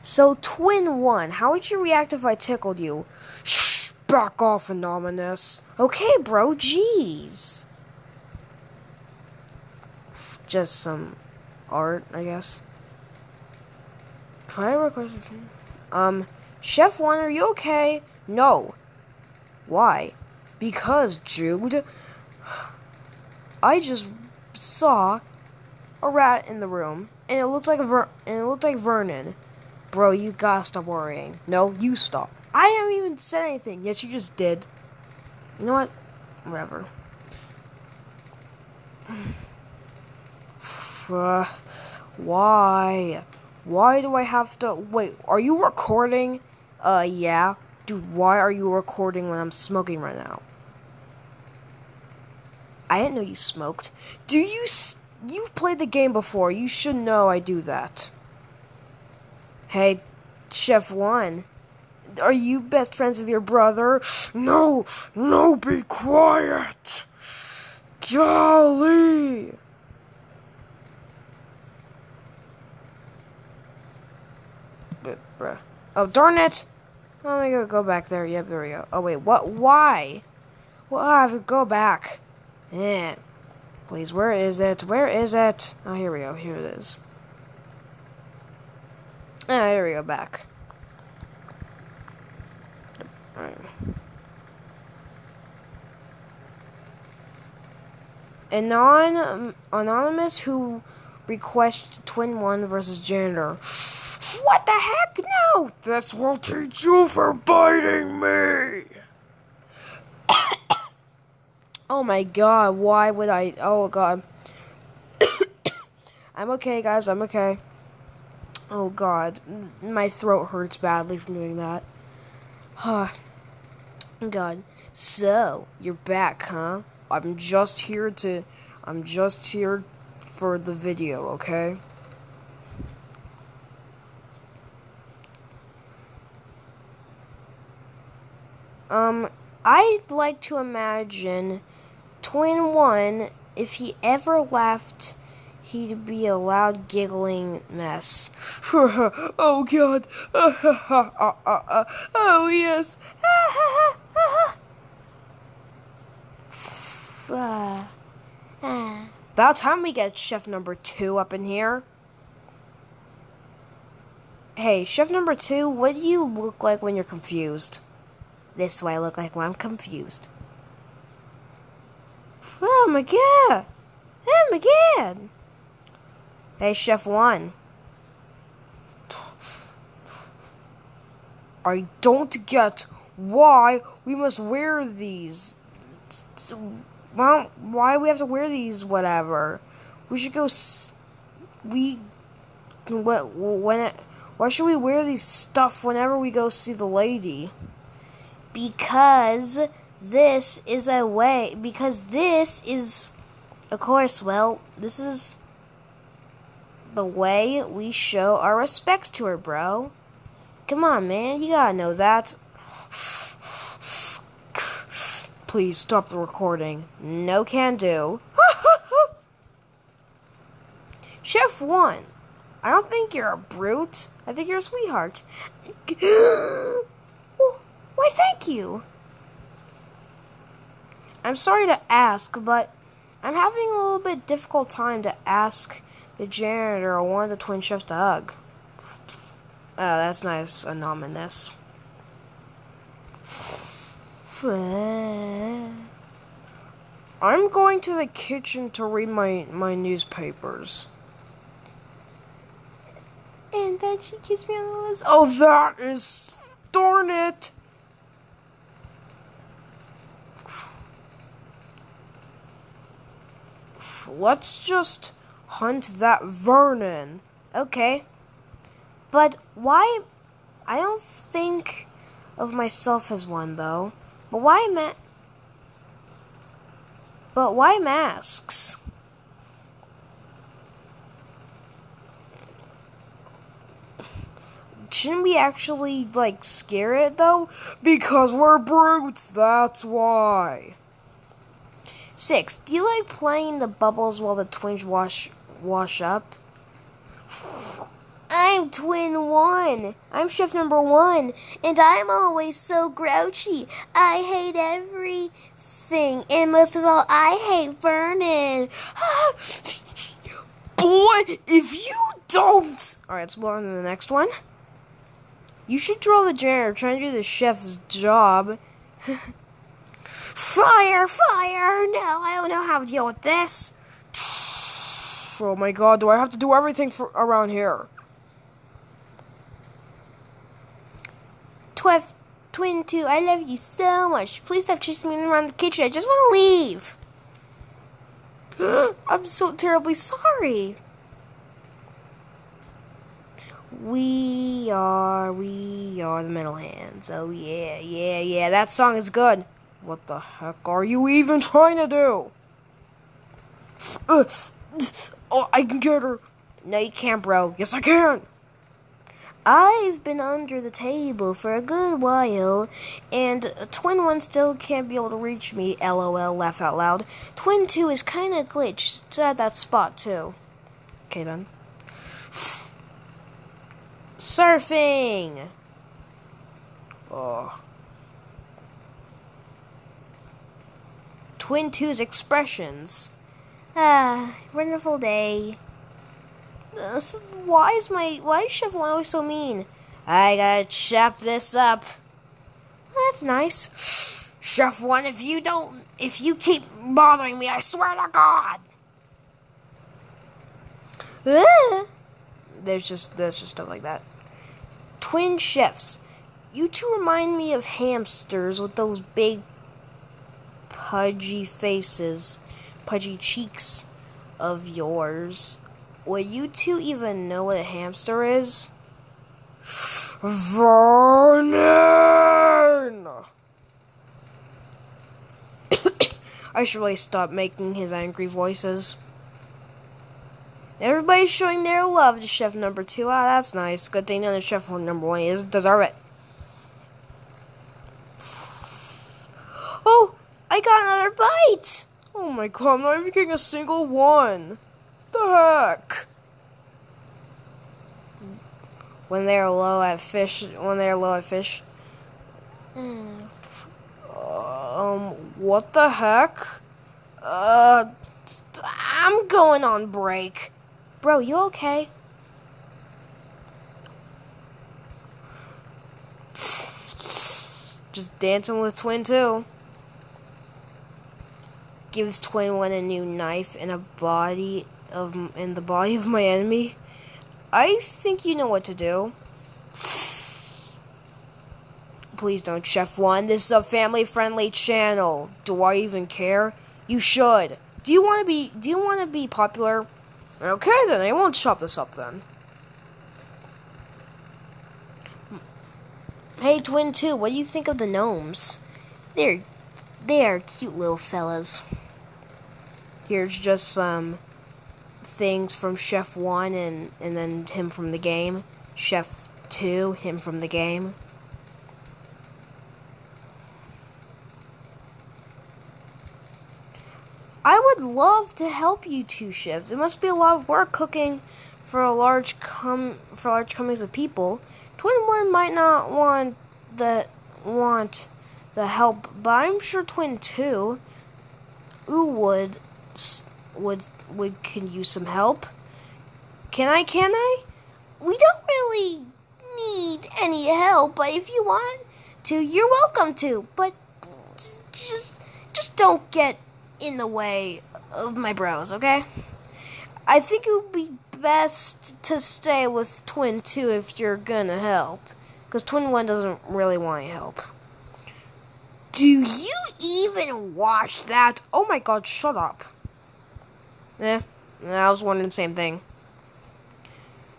So, Twin 1, how would you react if I tickled you? Shh, back off, Anonymous. Okay, bro, jeez. Just some art, I guess. Try to request Chef 1, are you okay? No. Why? Because, Jude, I just saw a rat in the room, and it looked like Vernon. Bro, you gotta stop worrying. No, you stop. I haven't even said anything. Yes, you just did. You know what? Whatever. Why? Why do I have to... Wait, are you recording? Yeah. Dude, why are you recording when I'm smoking right now? I didn't know you smoked. You've played the game before. You should know I do that. Hey, Chef 1. Are you best friends with your brother? No, be quiet. Jolly. Bruh. Oh, darn it. Let me go back there. Yep, there we go. Oh, wait, what? Why? Well, I have to go back. Please, where is it? Where is it? Oh, here we go. Here it is. Ah, here we go, back. Alright. Anonymous who requests Twin 1 versus Janitor. What the heck? No! This will teach you for biting me! Oh my god, why would I... Oh god. I'm okay, guys, I'm okay. Oh god, my throat hurts badly from doing that. God. So, you're back, huh? I'm just here for the video, okay? I'd like to imagine Twin 1, if he ever left, he'd be a loud giggling mess. Oh god. Oh yes. About time we get Chef number 2 up in here. Hey, Chef number 2, what do you look like when you're confused? This is what I look like when I'm confused. Oh my god! Oh my god! Hey, Chef 1. I don't get why we must wear these. Well, why we have to wear these, whatever. We should go... Why should we wear these stuff whenever we go see the lady? Because this is, of course, well, this is the way we show our respects to her, bro. Come on, man, you gotta know that. Please stop the recording. No can do. Chef 1, I don't think you're a brute. I think you're a sweetheart. Why, thank you. I'm sorry to ask, but I'm having a little bit difficult time to ask the janitor or one of the twin chefs to hug. Oh, that's nice, Anonymous. I'm going to the kitchen to read my newspapers. And then she kissed me on the lips. Oh, that is... Darn it! Let's just hunt that Vernon. Okay. But why... I don't think of myself as one, though. But why masks? Shouldn't we actually, scare it, though? Because we're brutes, that's why. 6. Do you like playing in the bubbles while the twins wash up? I'm Twin One. I'm chef number 1, and I'm always so grouchy. I hate everything, and most of all, I hate Vernon. Boy, if you don't... Alright, let's move on to the next one. You should draw the janitor trying to do the chef's job. Fire! Fire! No, I don't know how to deal with this. Oh my god, do I have to do everything around here? Twin 2, I love you so much. Please stop chasing me around the kitchen. I just want to leave. I'm so terribly sorry. We are the Metal Hands. Oh yeah. That song is good. What the heck are you even trying to do? Oh, I can get her. No, you can't, bro. Yes, I can. I've been under the table for a good while, and Twin 1 still can't be able to reach me. LOL, laugh out loud. Twin 2 is kind of glitched at that spot, too. Okay, then. Surfing! Oh. Twin 2's expressions. Wonderful day. Why is Chef 1 always so mean? I gotta chop this up. That's nice. Chef 1, if you keep bothering me, I swear to God. There's just stuff like that. Twin chefs. You two remind me of hamsters with those big pudgy faces, pudgy cheeks of yours. Would you two even know what a hamster is? Vernon! I should really stop making his angry voices. Everybody's showing their love to chef number 2. Ah, that's nice. Good thing none of chef number 1 is deserve it. Oh, I got another bite! Oh my god, I'm not even getting a single one. The heck? When they're low at fish. What the heck? I'm going on break. Bro, you okay? Just dancing with Twin 2. Gives Twin 1 a new knife in the body of my enemy. I think you know what to do. Please don't, Chef 1. This is a family-friendly channel. Do I even care? You should. Do you want to be popular? Okay, then I won't chop this up then. Hey, Twin 2, what do you think of the gnomes? They are cute little fellas. Here's just some things from Chef 1 and then him from the game. Chef 2, him from the game. I would love to help you two chefs. It must be a lot of work cooking for large companies of people. Twin 1 might not want the help, but I'm sure Twin 2 would can use some help. Can I? We don't really need any help, but if you want to, you're welcome to. But just don't get in the way of my bros, okay? I think it would be best to stay with Twin 2 if you're gonna help, because Twin 1 doesn't really want any help. Do you even watch that? Oh my god, shut up. I was wondering the same thing.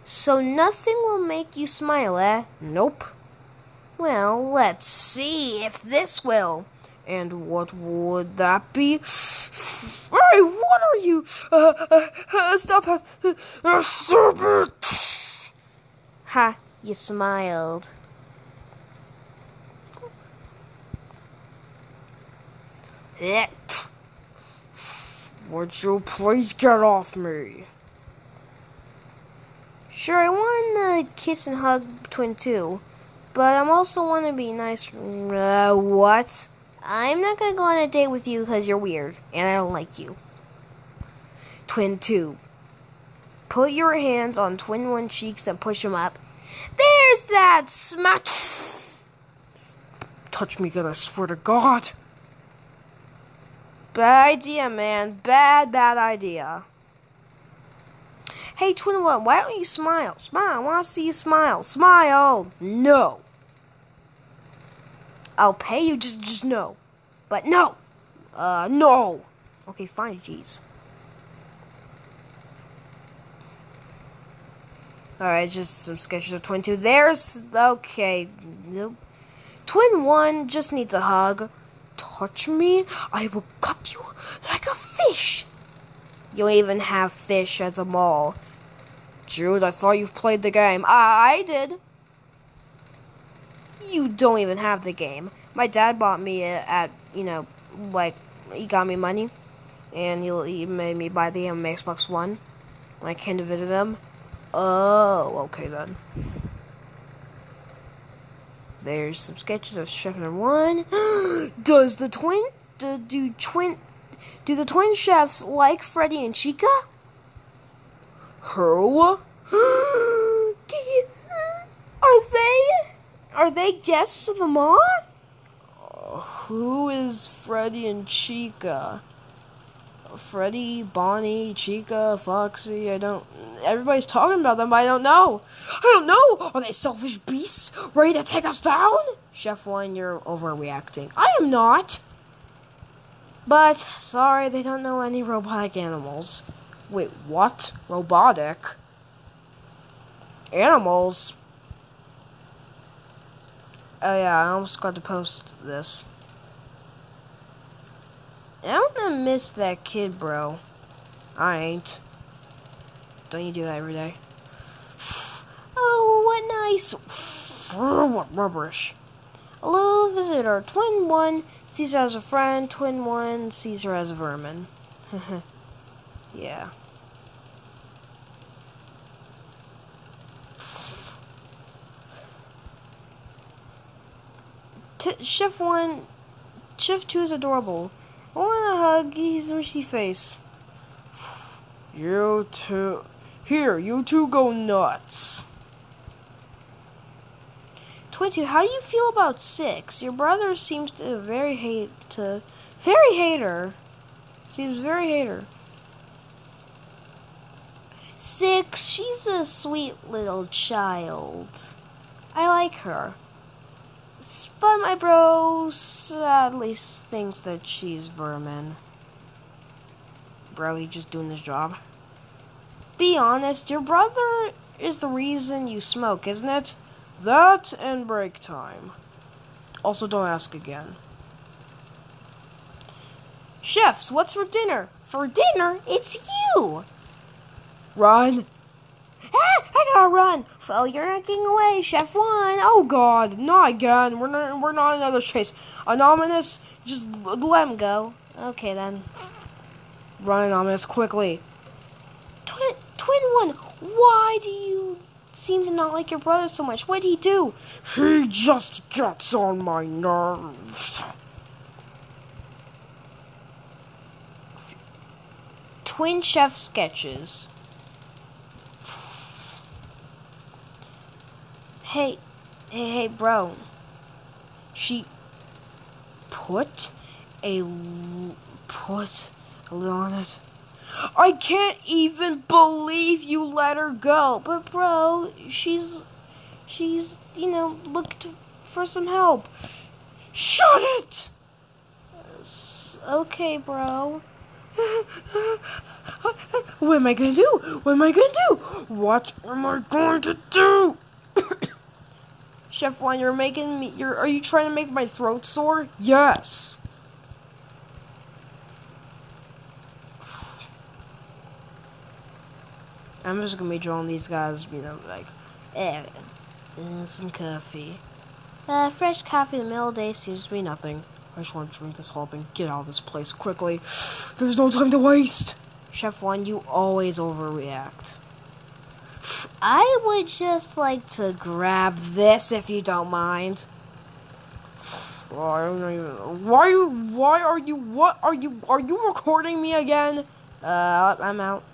So nothing will make you smile, eh? Nope. Well, let's see if this will. And what would that be? Hey, what are you? Stop it! Ha, you smiled. Would you please get off me? Sure, I want to kiss and hug Twin 2, but I also want to be nice. What? I'm not going to go on a date with you because you're weird, and I don't like you. Twin 2. Put your hands on Twin 1 cheeks and push them up. There's that smack. Touch me again, I swear to God. Bad idea, man. Bad idea. Hey, Twin 1, why don't you smile? Smile. I want to see you smile. Smile. No. I'll pay you, just no. But no. No. Okay, fine, jeez. Alright, just some sketches of Twin 2. There's... Okay. Nope. Twin 1 just needs a hug. Touch me, I will cut you like a fish. You don't even have fish at the mall. Jude, I thought you've played the game. I did. You don't even have the game. My dad bought me at, he got me money. And he made me buy the game on Xbox One. When I came to visit him. Oh, okay then. There's some sketches of Chef Number 1. Do the twin chefs like Freddy and Chica? Who? Are they guests of the mall? Who is Freddy and Chica? Freddy, Bonnie, Chica, Foxy, everybody's talking about them, but I don't know. Are they selfish beasts ready to take us down? Chef 1, you're overreacting. I am not. But, sorry, they don't know any robotic animals. Wait, what? Robotic? Animals? Oh yeah, I almost got to post this. I'm gonna miss that kid, bro. I ain't. Don't you do that every day? Oh, what nice. What rubbish. Hello, visitor. Twin 1 sees her as a friend. Twin 1 sees her as a vermin. Yeah. Chef 2 is adorable. I want a hug. He's a mushy face. You two. Here, you two go nuts. Twin 2, how do you feel about 6? Your brother seems to very hater. Seems very hater. 6, she's a sweet little child. I like her. But my bro sadly thinks that she's vermin. Bro, he's just doing his job. Be honest, your brother is the reason you smoke, isn't it? That and break time. Also, don't ask again. Chefs, what's for dinner? For dinner? It's you! Run! I gotta run. So you're not getting away, Chef 1. Oh God, not again. We're not another chase. Anonymous, just let him go. Okay then. Run, Anonymous, quickly. Twin 1, why do you seem to not like your brother so much? What did he do? He just gets on my nerves. Twin Chef sketches. Hey, bro. She put a lid on it. I can't even believe you let her go. But bro, she's looked for some help. Shut it! Okay, bro. What am I gonna do? What am I going to do? Chef 1, are you trying to make my throat sore? Yes. I'm just gonna be drawing these guys, some coffee. Fresh coffee in the middle of the day seems to be nothing. I just want to drink this whole up and get out of this place quickly. There's no time to waste. Chef 1, you always overreact. I would just like to grab this if you don't mind. Why are you recording me again? I'm out.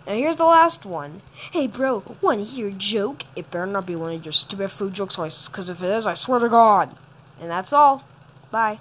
And here's the last one. Hey bro, wanna hear a joke? It better not be one of your stupid food jokes, cause if it is, I swear to God. And that's all. Bye.